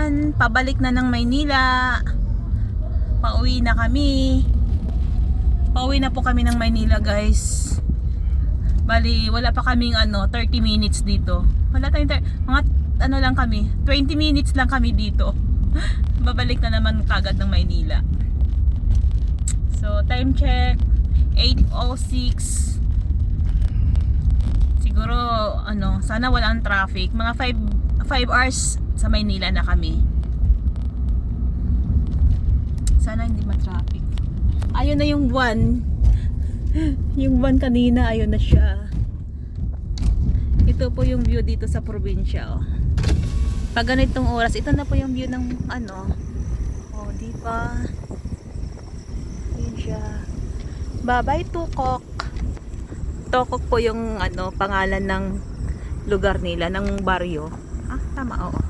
ayan, pabalik na ng Maynila. Pauwi na kami. Pauwi na po kami ng Maynila, guys. Bali, wala pa kaming 30 minutes dito. Wala tayong mga lang kami, 20 minutes lang kami dito. Babalik na naman kagad ng Maynila. So, time check 8:06. Siguro sana walang traffic. Mga 5 hours sa Maynila na kami. Sana hindi ma-traffic. Ayun na yung buwan. Yung buwan kanina, ayun na siya. Ito po yung view dito sa probinsya, oh. Pag ganitong oras, ito na po yung view ng oh, di ba? Ayun siya. Bye-bye, Tukok. Tukok po yung pangalan ng lugar nila, ng baryo. Ah, tama, oo.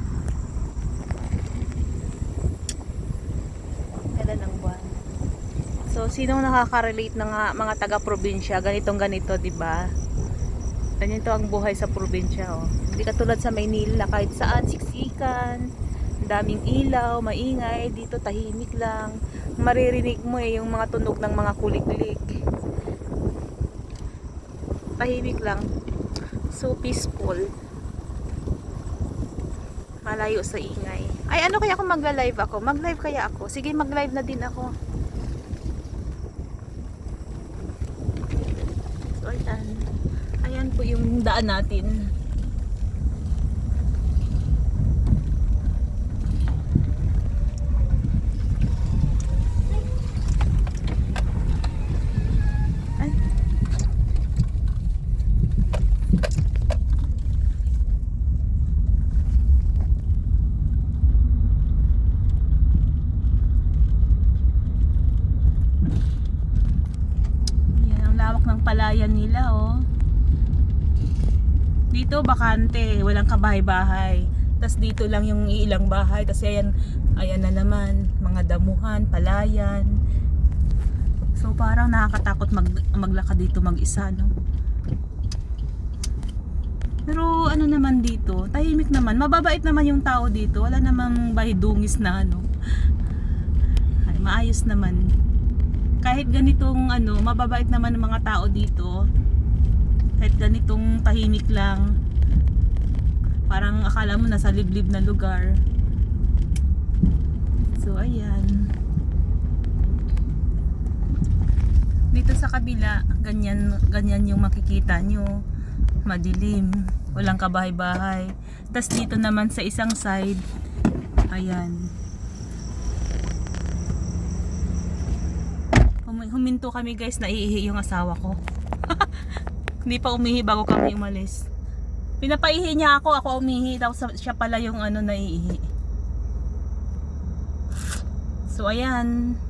Ganda ng buwan. So, sinong nakaka-relate ng mga taga-probinsya? Ganito, di ba? Ganito ang buhay sa probinsya, oh. Hindi katulad sa Maynila, kahit saan siksikan, daming ilaw, maingay. Dito tahimik lang. Maririnig mo yung mga tunog ng mga kuliklik. Tahimik lang. So peaceful. Malayo sa ingay. Ay, kaya kung magla-live ako? Mag-live kaya ako? Sige, mag-live na din ako. So, ayan po yung daan natin. Ay. Yan ang lawak ng palayan nila, oh. Dito bakante, walang kabahay-bahay. Tas dito lang yung ilang bahay. Tas ayan na naman, mga damuhan, palayan. So parang nakakatakot maglakad dito mag-isa, no? Pero naman dito, tahimik naman. Mababait naman yung tao dito. Wala namang bahidungis na Ay, maayos naman. Kahit ganitong mababait naman ng mga tao dito. Kahit ganitong tahimik lang, parang akala mo nasa liblib na lugar. So ayan, dito sa kabila ganyan yung makikita nyo, madilim, walang kabahay-bahay. Tas dito naman sa isang side, ayan, huminto kami, guys, naiihi yung asawa ko. Hindi pa umihi bago kami umalis. Pinapaihi niya ako umihi. Tapos siya pala yung naiihi. So ayan.